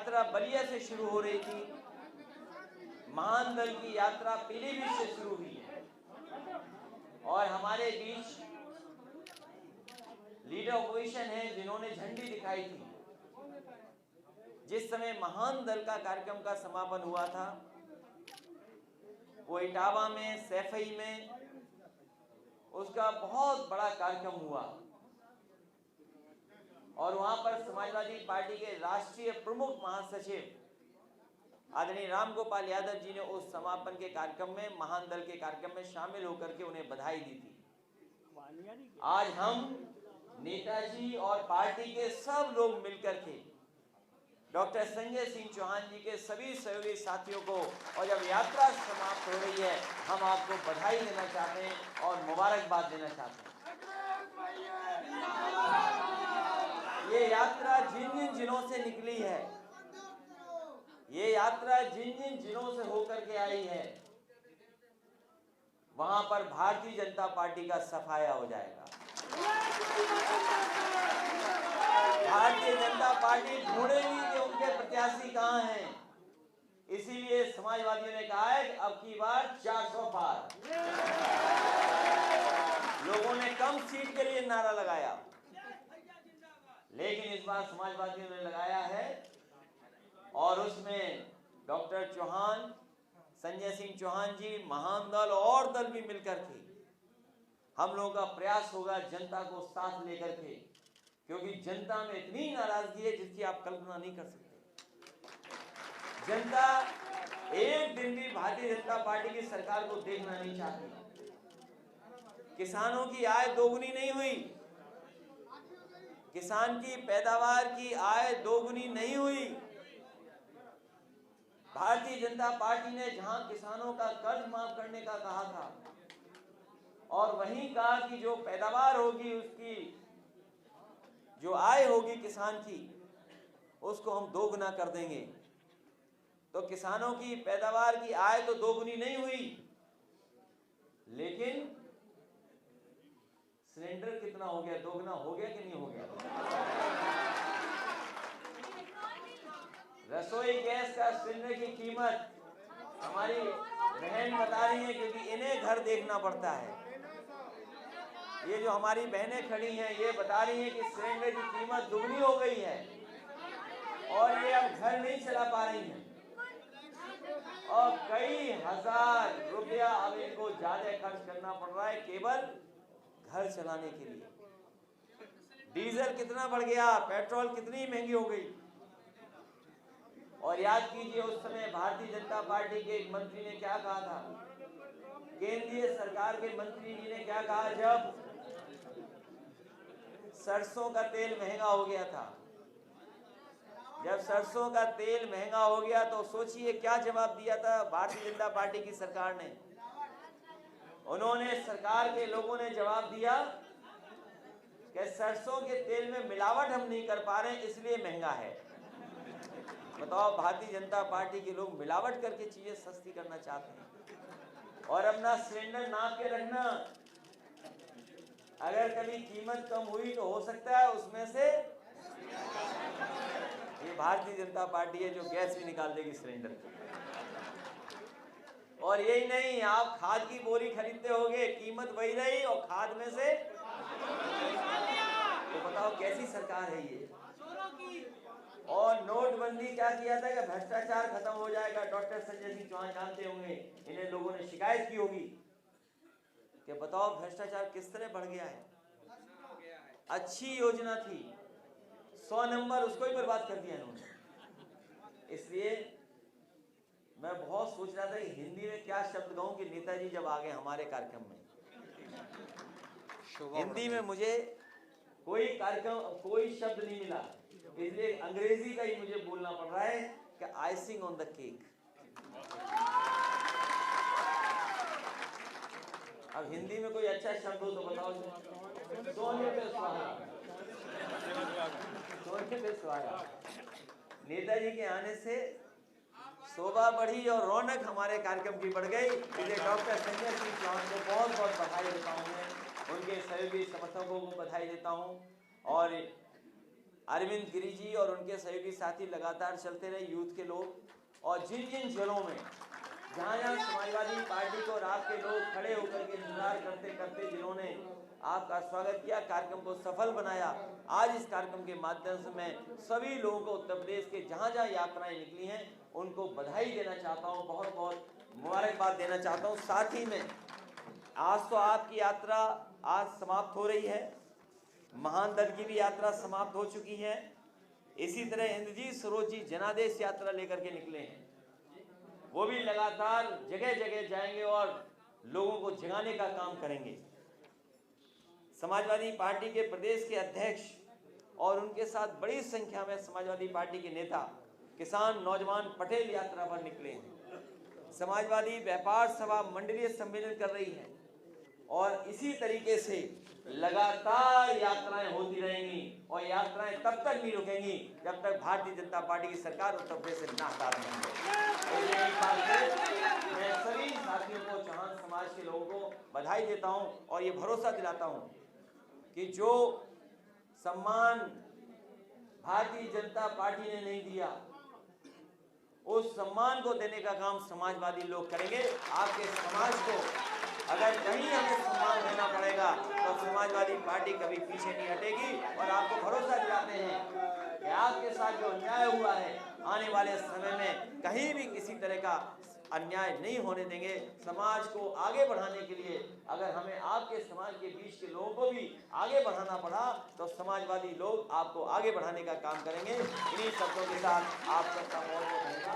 यात्रा बलिया से शुरू हो रही थी, महान दल की यात्रा पीलीभीत से शुरू हुई है और हमारे बीच लीडर ऑपोजिशन है जिन्होंने झंडी दिखाई थी। जिस समय महान दल का कार्यक्रम का समापन हुआ था वो इटावा में, सैफई में उसका बहुत बड़ा कार्यक्रम हुआ और वहां पर समाजवादी पार्टी के राष्ट्रीय प्रमुख महासचिव आदरणीय रामगोपाल यादव जी ने उस समापन के कार्यक्रम में, महान दल के कार्यक्रम में शामिल होकर के उन्हें बधाई दी थी। आज हम नेताजी और पार्टी के सब लोग मिलकर के डॉक्टर संजय सिंह चौहान जी के सभी सहयोगी साथियों को, और जब यात्रा समाप्त हो रही है, हम आपको बधाई देना चाहते हैं और मुबारकबाद देना चाहते हैं। ये यात्रा जिन जिन जिलों से निकली है, ये यात्रा जिन जिन जिलों से होकर के आई है, वहां पर भारतीय जनता पार्टी का सफाया हो जाएगा। भारतीय जनता पार्टी ढूंढेगी कि उनके प्रत्याशी कहां हैं। इसीलिए समाजवादियों ने कहा है कि अब की बार 400 पार। लोगों ने कम सीट के लिए नारा लगाया, लेकिन इस बार समाजवादियों ने लगाया है और उसमें डॉक्टर चौहान, संजय सिंह चौहान जी, महान दल और दल भी मिलकर के हम लोगों का प्रयास होगा जनता को साथ लेकर के, क्योंकि जनता में इतनी नाराजगी है जिसकी आप कल्पना नहीं कर सकते। जनता एक दिन भी भारतीय जनता पार्टी की सरकार को देखना नहीं चाहती। किसानों की आय दोगुनी नहीं हुई, किसान की पैदावार की आय दोगुनी नहीं हुई। भारतीय जनता पार्टी ने जहां किसानों का कर्ज माफ करने का कहा था और वहीं कहा कि जो पैदावार होगी, उसकी जो आय होगी किसान की, उसको हम दोगुना कर देंगे। तो किसानों की पैदावार की आय तो दोगुनी नहीं हुई, लेकिन सिलेंडर कितना हो गया? दोगुना हो गया कि नहीं हो गया? रसोई गैस का सिलेंडर की कीमत हमारी बहन बता रही है, क्योंकि इन्हें घर देखना पड़ता है। ये जो हमारी बहनें खड़ी हैं, ये बता रही हैं कि सिलेंडर की कीमत दुगनी हो गई है और ये अब घर नहीं चला पा रही हैं और कई हजार रुपया अब इनको ज्यादा खर्च करना पड़ रहा है केवल घर चलाने के लिए। डीजल कितना बढ़ गया, पेट्रोल कितनी महंगी हो गई। और याद कीजिए उस समय भारतीय जनता पार्टी के एक मंत्री ने क्या कहा था, केंद्रीय सरकार के मंत्री जी ने क्या कहा जब सरसों का तेल महंगा हो गया था। जब सरसों का तेल महंगा हो गया तो सोचिए क्या जवाब दिया था भारतीय जनता पार्टी की सरकार ने। उन्होंने, सरकार के लोगों ने जवाब दिया कि सरसों के तेल में मिलावट हम नहीं कर पा रहे इसलिए महंगा है। बताओ, भारतीय जनता पार्टी के लोग मिलावट करके चीजें सस्ती करना चाहते हैं। और अपना सिलेंडर नाप के रखना, अगर कभी कीमत कम हुई तो हो सकता है उसमें से ये भारतीय जनता पार्टी है जो गैस भी निकाल देगी सिलेंडर की। और यही नहीं, आप खाद की बोरी खरीदते होगे, कीमत वही रही और खाद में से, तो बताओ कैसी सरकार है ये। और नोटबंदी क्या किया था कि भ्रष्टाचार खत्म हो जाएगा। डॉक्टर संजय सिंह चौहान जानते होंगे, इन्हें लोगों ने शिकायत की होगी कि बताओ भ्रष्टाचार किस तरह बढ़ गया है। अच्छी योजना थी, 100 नंबर, उसको ही बर्बाद कर दिया इन्होंने। इसलिए मैं बहुत सोच रहा था कि हिंदी में क्या शब्द कहूं कि नेताजी जब आ गए हमारे कार्यक्रम में। हिंदी में मुझे कोई कार्यक्रम, कोई शब्द नहीं मिला, इसलिए अंग्रेजी का ही मुझे बोलना पड़ रहा है कि आइसिंग ऑन द केक। अब हिंदी में कोई अच्छा शब्द हो तो बताओ। सोने पे सुहागा, सोने पे सुहागा। नेताजी के आने से शोभा बढ़ी और रौनक हमारे कार्यक्रम की बढ़ गई। इसलिए डॉक्टर संजय सिंह चौहान को बहुत बहुत बधाई देता हूँ मैं, उनके सहयोगी समर्थकों को बधाई देता हूँ। और अरविंद गिरी जी और उनके सहयोगी साथी लगातार चलते रहे, यूथ के लोग, और जिन जिन जिलों में जहाँ जहाँ समाजवादी पार्टी को रात के लोग खड़े होकर के इंतजार करते करते जिन्होंने आपका स्वागत किया, कार्यक्रम को सफल बनाया, आज इस कार्यक्रम के माध्यम से मैं सभी लोगों को उत्तर प्रदेश के जहाँ जहाँ यात्राएं निकली हैं उनको बधाई देना चाहता हूँ, बहुत बहुत मुबारकबाद देना चाहता हूँ। साथ ही में आज तो आपकी यात्रा आज समाप्त हो रही है, महान दल की भी यात्रा समाप्त हो चुकी है। इसी तरह इंद्रजीत सरोज जी जनादेश यात्रा लेकर के निकले हैं, वो भी लगातार जगह जगह जाएंगे और लोगों को जगाने का काम करेंगे। समाजवादी पार्टी के प्रदेश के अध्यक्ष और उनके साथ बड़ी संख्या में समाजवादी पार्टी के नेता, किसान, नौजवान पटेल यात्रा पर निकले हैं। समाजवादी व्यापार सभा मंडलीय सम्मेलन कर रही है और इसी तरीके से लगातार यात्राएं होती रहेंगी और यात्राएं तब तक नहीं रुकेंगी जब तक भारतीय जनता पार्टी की सरकार उत्तर प्रदेश से ना हटा देंगे। मैं सभी साथियों को, चौहान समाज के लोगों को बधाई देता हूं और ये भरोसा दिलाता हूं कि जो सम्मान भारतीय जनता पार्टी ने नहीं दिया, उस सम्मान को देने का काम समाजवादी लोग करेंगे। आपके समाज को अगर कहीं हमें सम्मान देना पड़ेगा तो समाजवादी पार्टी कभी पीछे नहीं हटेगी और आपको भरोसा दिलाते हैं कि आपके साथ जो अन्याय हुआ है आने वाले समय में कहीं भी किसी तरह का अन्याय नहीं होने देंगे। समाज को आगे बढ़ाने के लिए अगर हमें आपके समाज के बीच के लोगों को भी आगे बढ़ाना पड़ा तो समाजवादी लोग आपको आगे बढ़ाने का काम करेंगे। इन्हीं शब्दों के साथ आप सबका बहुत बहुत धन्यवाद।